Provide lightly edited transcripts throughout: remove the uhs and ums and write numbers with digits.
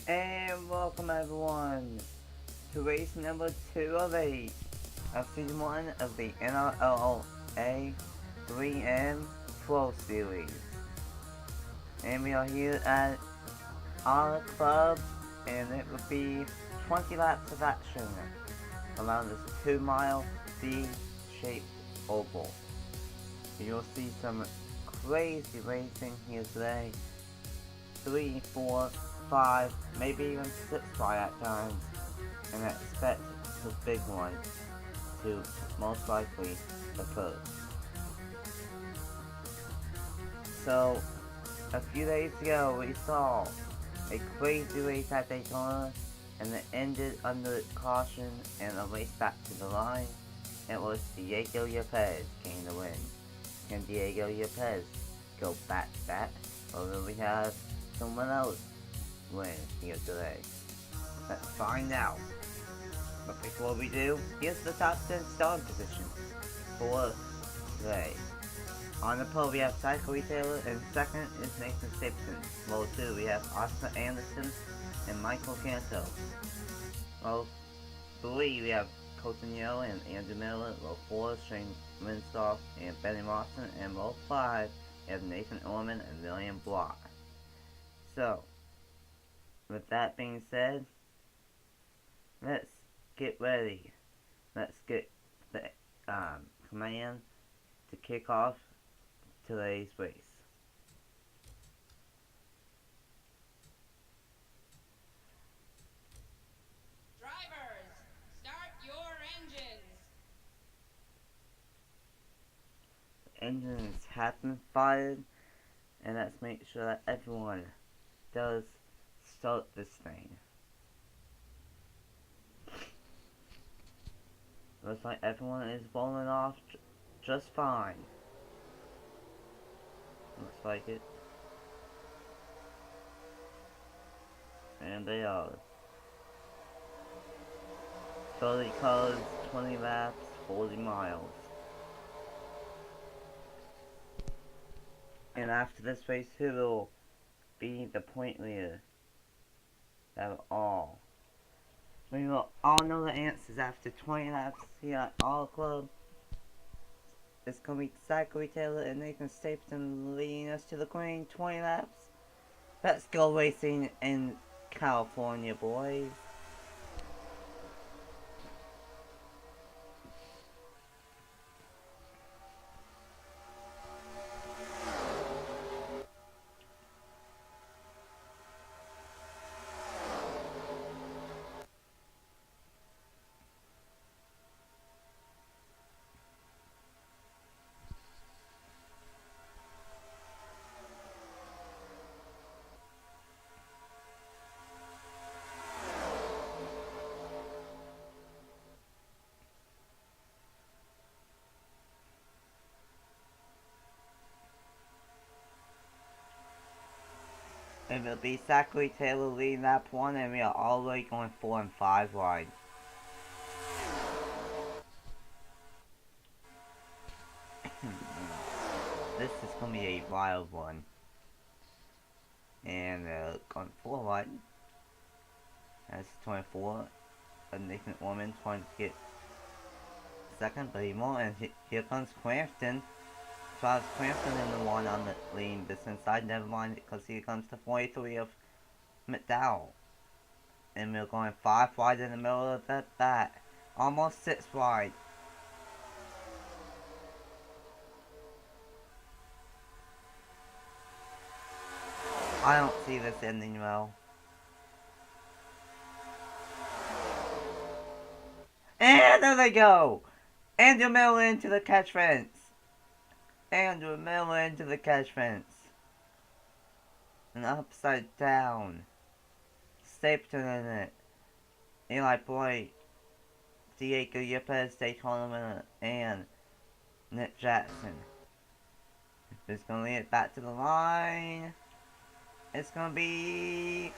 And welcome everyone to race number 2 of 8 of season 1 of the NRLOA 3M 12 series. And we are here at our club, and it will be 20 laps of action around this 2-mile C-shaped oval. You'll see some crazy racing here today. 3, 4, 5, maybe even 6 wide at times, and I expect the big one to most likely occur. So, a few days ago we saw a crazy race at Daytona, and it ended under caution and a race back to the line. It was Diego Yepes getting the win. Can Diego Yepes go back to back, or will we have someone else win here today? Let's find out. But before we do, here's the top 10 star positions for today. On the pole we have Zachary Taylor, and second is Nathan Stapleton. Row 2 we have Oscar Anderson and Michael Canto. Row 3 we have Colton Yo and Andrew Miller. Row 4 Shane Winsoff and Benny Lawson. And row 5 we have Nathan Orman and William Block. So, with that being said, let's get ready. Let's get the command to kick off today's race. Drivers, start your engines. The engines have been fired, and let's make sure that everyone does start this thing. Looks like everyone is rolling off just fine. Looks like it. And they are. 30 cars, 20 laps, 40 miles. And after this race, who will be the point leader? That all. We will all know the answers after 20 laps here at our club. It's going to be Zachary Taylor and Nathan Stapleton leading us to the green. 20 laps. Let's go racing in California, boys. It will be Zachary Taylor leading lap 1, and we are already going 4 and 5 wide. This is going to be a wild one. And going 4 wide. That's 24. Nathan Orman trying to get second, but he won't. And here comes Crampton. Travis Crampton in the one on the lean distance side. Never mind, because here comes the 43 of McDowell. And we're going 5 wide in the middle of that bat. Almost 6 wide. I don't see this ending well. And there they go! Andrew Miller into the catch fence. Andrew Miller into the catch fence. And upside down. Stapleton in it. Eli Boyd. Diego Yepes, Daytona winner, and Nick Jackson. Who's gonna lead it back to the line? It's gonna be...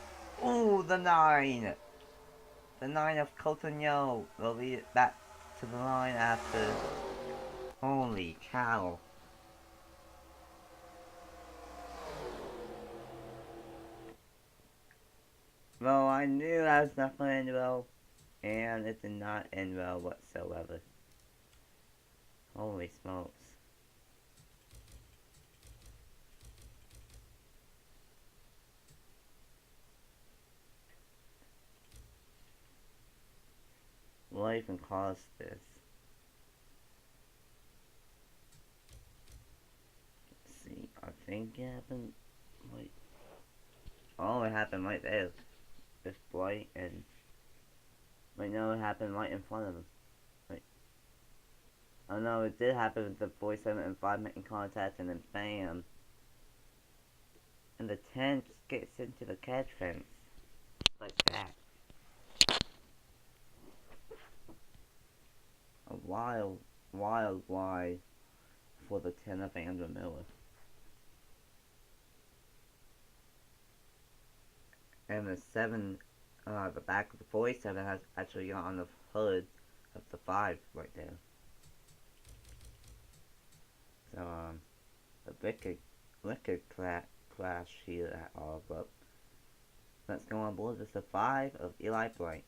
Ooh, the 9! The 9 of Colton Yo will lead it back to the line after... Holy cow. Well, I knew I was not going to end well, and it did not end well whatsoever. Holy smokes. What even caused this? Let's see, I think it happened, wait. Oh, it happened right there. This blight and... Wait, no, it happened right in front of him. Wait. Oh no, it did happen with the 47 and 5 making contact and then bam. And the 10 just gets into the catch fence. Like that. A wild ride for the 10 of Andrew Miller. And the 7, the back of the 47 has actually got on the hood of the 5 right there. So, the wicked crash here at all, but let's go on board with the 5 of Eli Bright.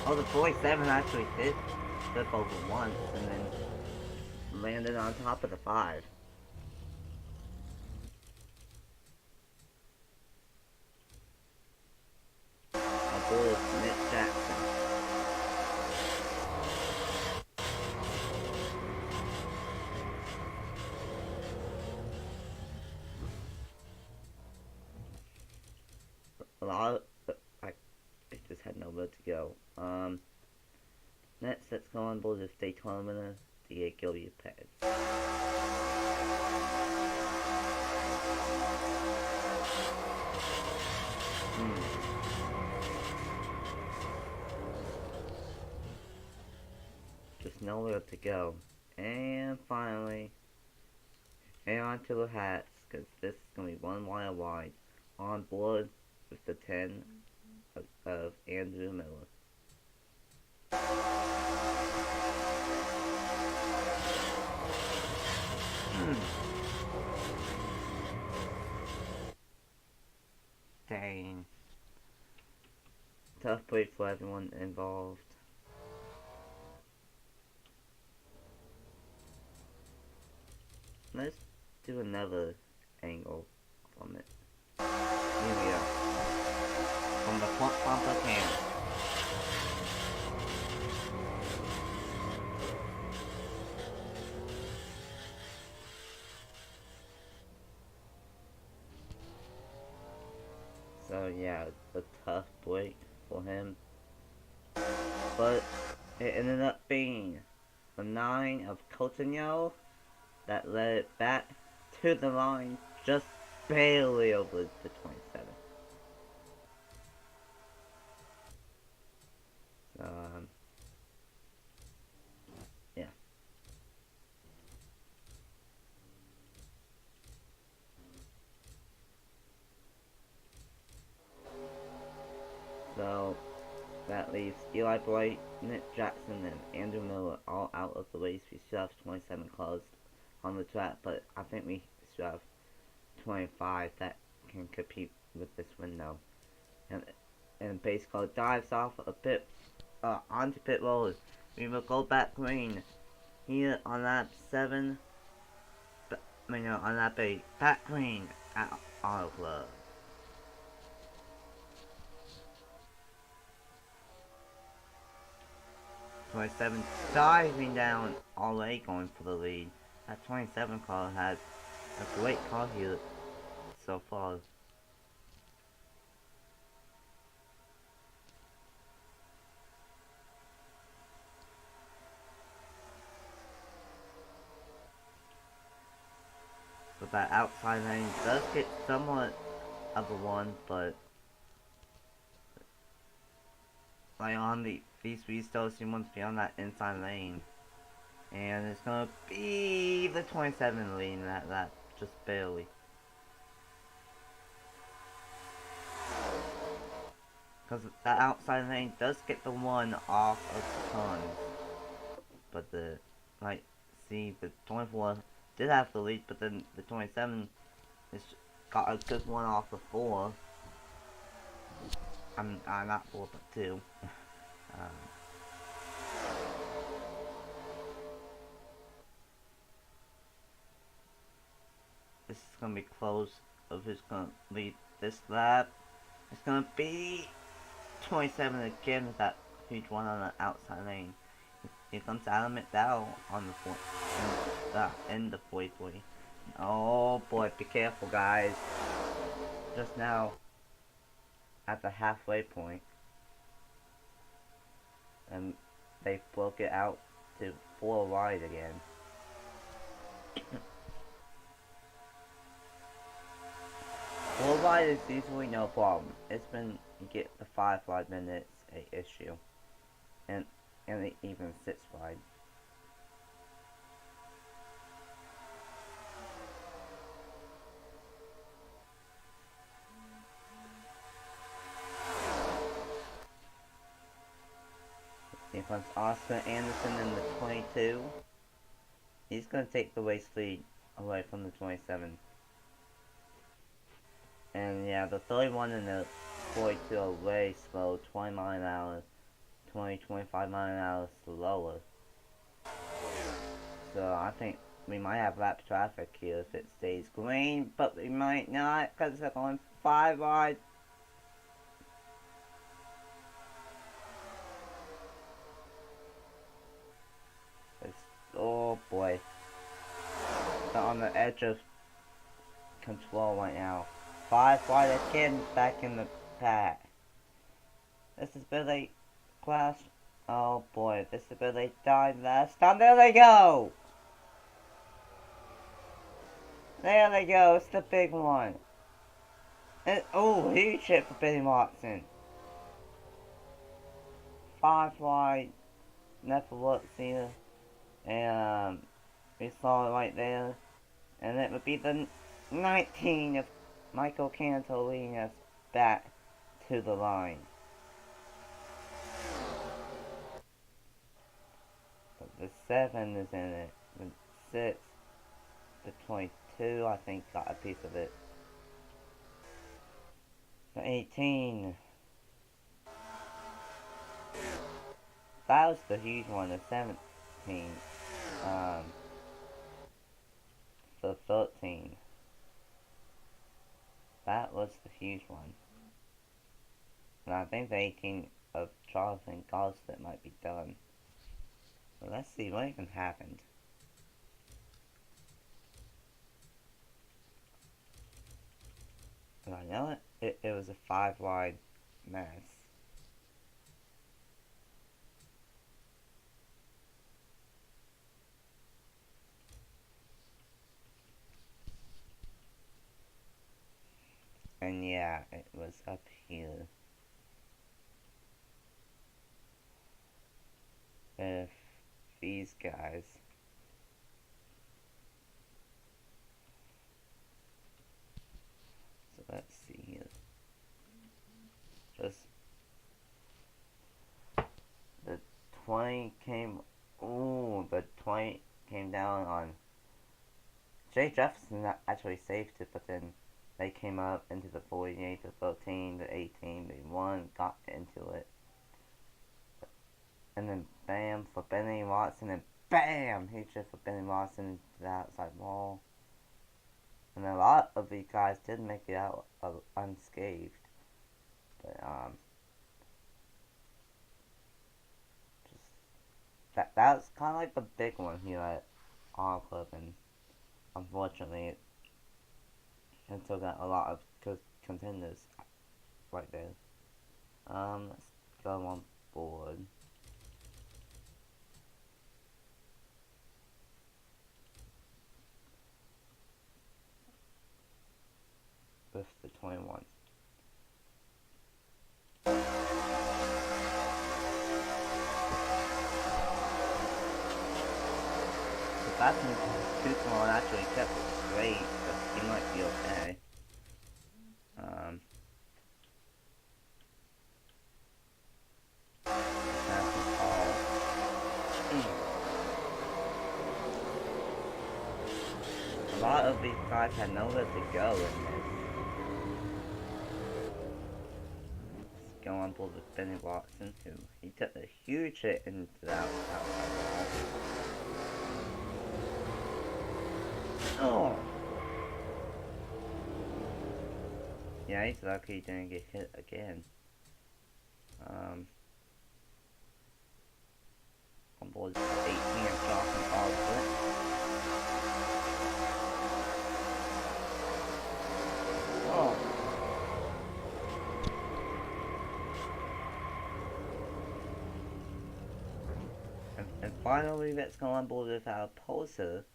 Oh, the 47 actually did flip over once and then landed on top of the 5. On board with Nick Jackson. A lot of, I just had nowhere to go. Next, let's go on board with Daytona winner, Diego Perez. Just nowhere to go. And finally, hang on to the hats, because this is going to be one mile wide. On board with the 10 of Andrew Miller. Dang. Tough break for everyone involved. Let's do another angle from it. Here we go. From the front bumper cam. So yeah, a tough break for him. But it ended up being the 9 of Coutinho that led it back to the line, just barely over the 27. So, yeah. So, that leaves Eli Bright, Nick Jackson, and Andrew Miller all out of the race. We still have 27 cars on the track, but I think we still have 25 that can compete with this window. And base car dives off a pit, onto pit road. We will go back green here on lap 7. On lap 8. Back green at Auto Club. '27 diving down already going for the lead. That 27 car has a great car here so far. But that outside lane does get somewhat of a one, but like on these restarts, he wants to be on that inside lane. And it's gonna be the 27 leading that just barely. Because that outside lane does get the one off of the tons. But the 24 did have the lead, but then the 27 It's got a good one off the 4. I'm not 4, but 2. This is gonna be close of who's gonna lead this lap. It's gonna be 27 again with that huge one on the outside lane. Here comes Adam McDowell on the in the 40. Oh boy, be careful guys. Just now at the halfway point, and they broke it out to 4 wide again. 4 wide is usually no problem. It's been you get the 5 wide minutes a issue, and even 6 wide. Here comes Oscar Anderson in the 22. He's gonna take the race lead away from the 27. And yeah, the 31 and the 42 are way slow, 20 mile an hour, 25 mile an hour slower. So I think we might have lap traffic here if it stays green, but we might not because they're going 5 wide. Oh boy. They're on the edge of control right now. 5 wide again, back in the pack. This is Billy Clash. Oh boy, this is Billy died last time. There they go! There they go, it's the big one. Oh, huge hit for Billy Watson. 5 wide, never looked here. And we saw it right there. And it would be the 19 of Michael Canto leading us back to the line. But the 7 is in it. The 6, the 22, I think, got a piece of it. The 18. That was the huge one, the 17. The 13. That was the huge one. And I think the 18 of Jonathan Gosset might be done. But let's see what even happened. But I know it was a 5 wide mess. And yeah, it was up here. If these guys so let's see here. Just the 20 came the 20 came down on Jay Jefferson actually saved it, but then they came up into the 48, the 13, the 18, they won, got into it. And then bam for Benny Watson, and bam! Huge hit for Benny Watson to the outside wall. And a lot of these guys did make it out unscathed. But, just, that's kind of like the big one here at our club, and unfortunately, it still got a lot of good contenders right there. Let's go on board. With the 21. Sebastian Tucson actually kept it straight, but he might be okay. lot of these guys had nowhere to go in this. Let's go on board with Benny Watson, who he took a huge hit into the outside wall. Oh! Yeah, he's lucky he didn't get hit again. On board 18 of Johnson Baldwin. Oh! And finally, let's go on board with our poster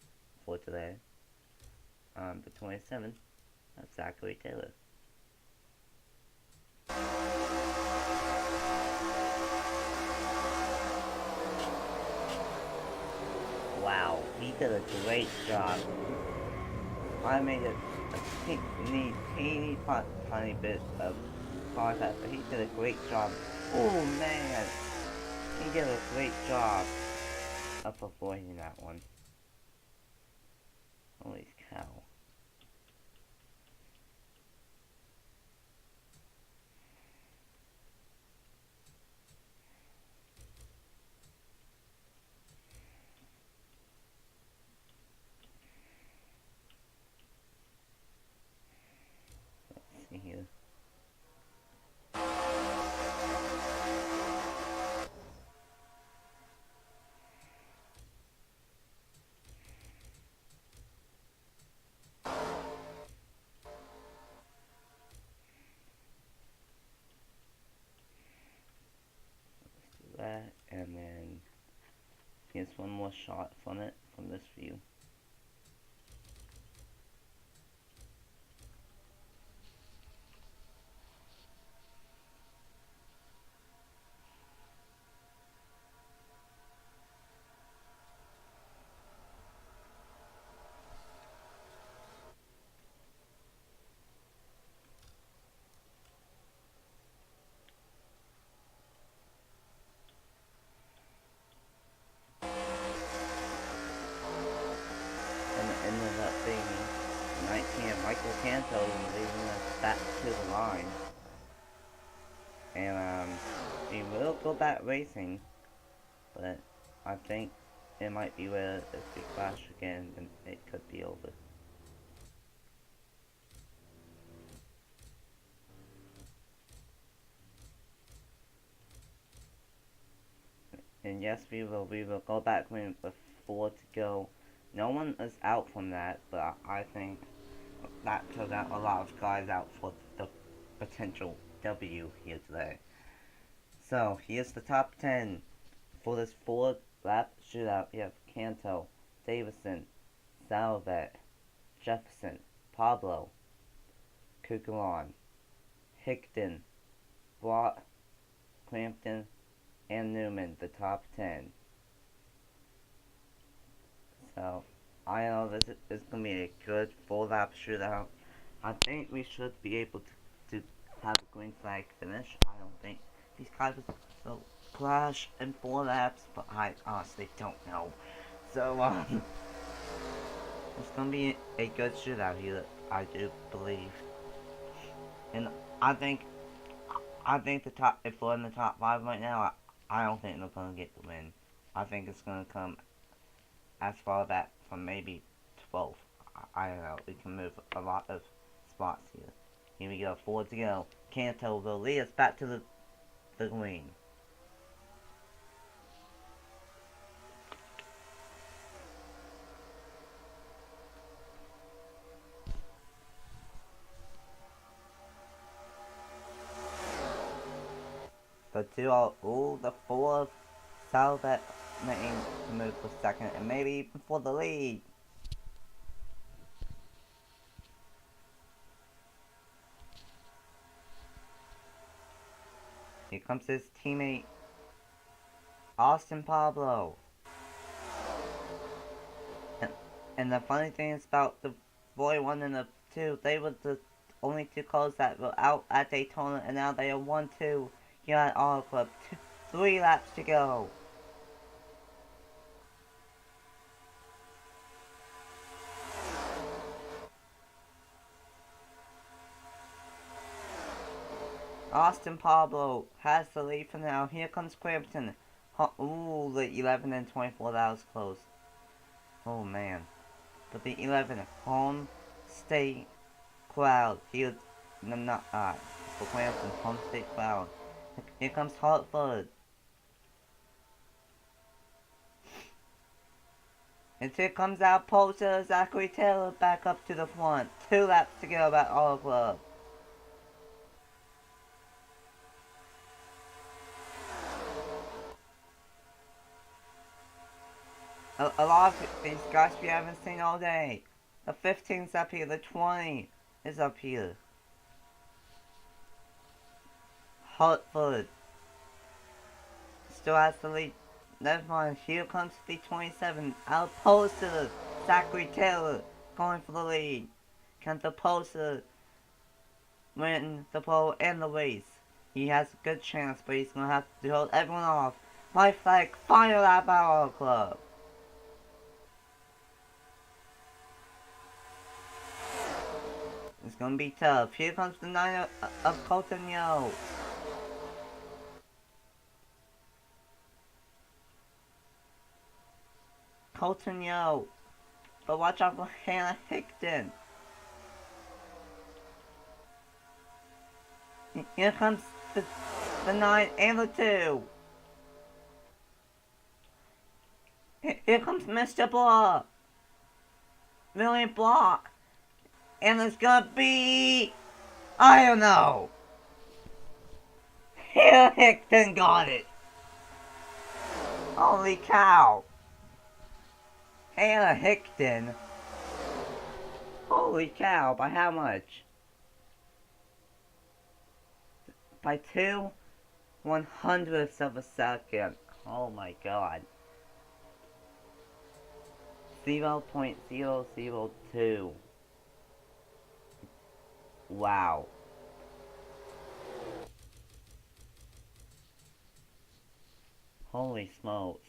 for today. The 27th of Zachary Taylor. Wow, he did a great job. I made a teeny tiny bit of contact, but he did a great job. Oh man, he did a great job of avoiding that one. Holy cow. Let's see here. That, and then here's one more shot from it from this view. Ended up being 19 Michael Canto leading us back to the line. And we will go back racing, but I think it might be where if we crash again, then it could be over. And yes, we will go back with 4 to go. No one is out from that, but I think that took out a lot of guys out for the potential W here today. So, here's the top 10 for this 4-lap shootout. We have Canto, Davison, Salvet, Jefferson, Pablo, Kukulon, Hickton, Watt, Crampton, and Newman, the top 10. So, I know this is going to be a good 4-lap shootout. I think we should be able to have a green flag finish. I don't think these guys will crash in 4 laps, but I honestly don't know. So, it's going to be a good shootout here, I do believe. And I think the top, if we're in the top 5 right now, I don't think they're going to get the win. I think it's going to come as far back from maybe 12th. I don't know. We can move a lot of spots here. Here we go. 4 to go. Canto will lead us back to the green. The 2 are, the 4 Salvet making to move for second and maybe even for the lead. Here comes his teammate, Austin Pablo. And the funny thing is about the Boy 1 and the 2, they were the only 2 cars that were out at Daytona, and now they are 1-2 here at Auto Club. 3 laps to go. Austin Pablo has the lead for now. Here comes Crampton. Ooh, the 11 and 24, that was close. Oh man. But the 11 home state crowd. Here, for Crampton, home state crowd. Here comes Hartford. And here comes our poster, Zachary Taylor, back up to the front. 2 laps to go at Auto Club. A lot of these guys we haven't seen all day. The 15's up here, the 20 is up here. Hartford still has the lead. Never mind, here comes the 27. Our poster, Zachary Taylor, going for the lead. Can the poster win the pole and the race? He has a good chance, but he's gonna have to hold everyone off. My flag, final lap at Auto Club. It's gonna be tough. Here comes the 9 of Colton Yo. Colton Yo. But watch out for Hannah Hickton. Here comes the 9 and the 2. Here comes Mr. Block. William Block. And it's gonna be... I don't know. Hannah Hickton got it. Holy cow. Hannah Hickton. Holy cow, by how much? By 2/100ths of a second. Oh my god. 0.002. Wow. Holy smokes.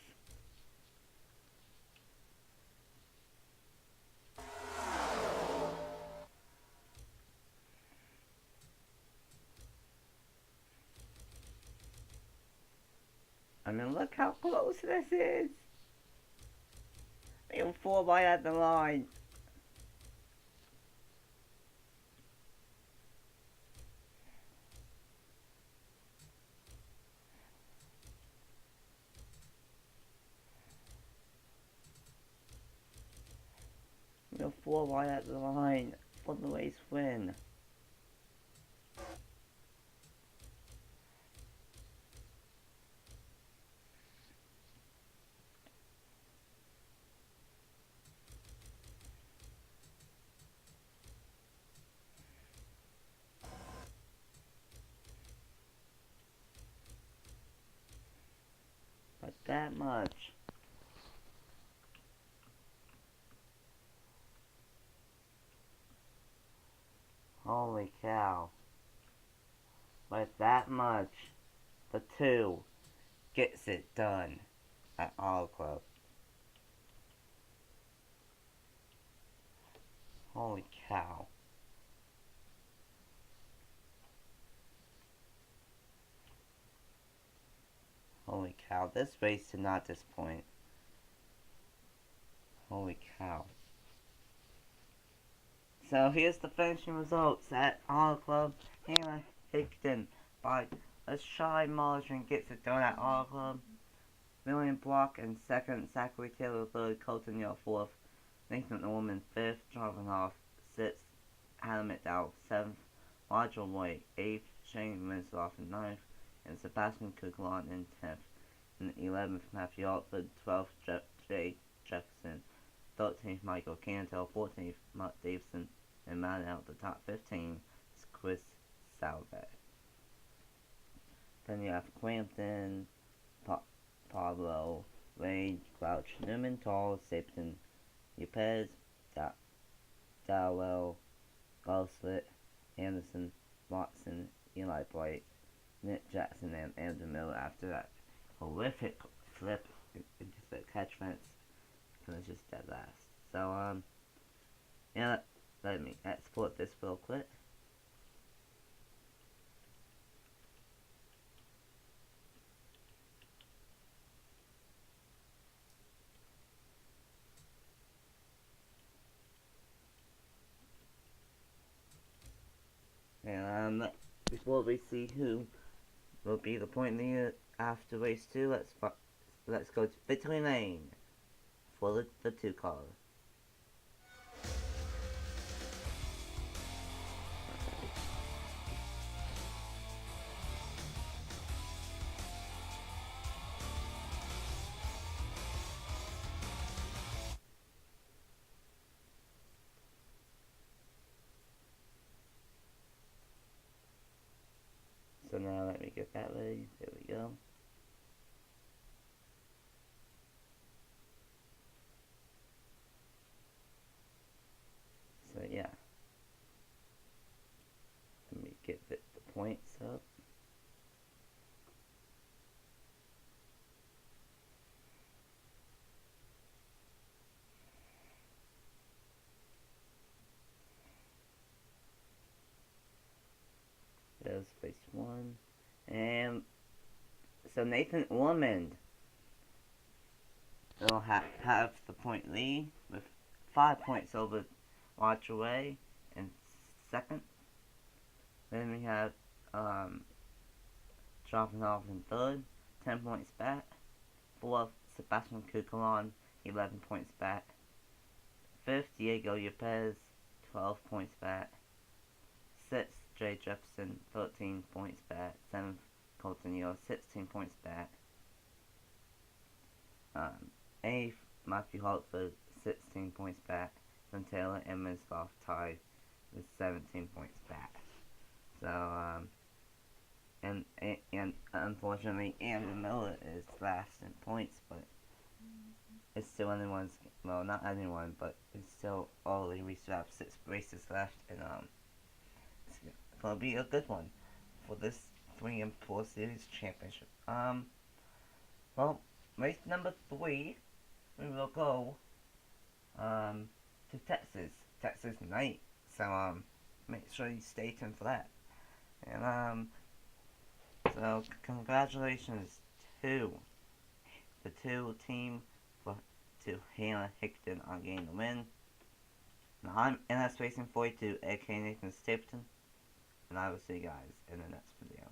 I mean, look how close this is. We're 4 right at the line. We're 4 right at the line for the race win. But that much. Holy cow. But that much, the 2 gets it done at Auto Club. Holy cow. Holy cow, this race did not disappoint. Holy cow. So here's the finishing results at Auto Club. Hannah Hickton by a shy margin gets it done at Auto Club. William Block in second, Zachary Taylor third, Colton Yell fourth, Nathan Norman fifth, Jonathan Hoff sixth, Adam McDowell seventh, Roger White eighth, Shane Winslow in ninth, and Sebastian Coughlin in 10th. In 11th, Matthew Altford, 12th, Jay Jefferson, 13th, Michael Cantel, 14th, Mark Davison, and rounding out the top 15 is Chris Salve. Then you have Crampton, Pablo, Wade, Crouch, Newman, Tall, Sapton, Ypez, Dowell, Goslet, Anderson, Watson, Eli Bright, Nick Jackson, and Andrew Miller after that horrific flip into the catch fence. Finishes just dead last. So, yeah, let me export this real quick. before we see who will be the point leader after race 2, let's go to victory lane for the 2 car. So now let me get that ready. There we go. So yeah. Let me get the points up. There's race 1. And so Nathan Ormond will have the point lead with 5 points over Watchaway in second. Then we have dropping off in third, 10 points back. Fourth, Sebastian Cucaron, 11 points back. Fifth, Diego Yepes, 12 points back. Sixth, Jay Jefferson, 13 points back. Seventh, Colton Yeo, 16 points back. Eighth, Matthew Hartford, 16 points back. Then Taylor and Minsloff tied with 17 points back. So, and unfortunately, Andrew Miller is last in points, but it's still anyone's, well, not anyone, but it's still early. We still have 6 races left, and it's gonna be a good one for this 3 and 4 series championship. Well, race number 3, we will go to Texas night. So make sure you stay tuned for that. And so congratulations to the 2 team to Hannah Hickton on getting the win. And I'm NS Racing 42, aka Nathan Stapleton, and I will see you guys in the next video.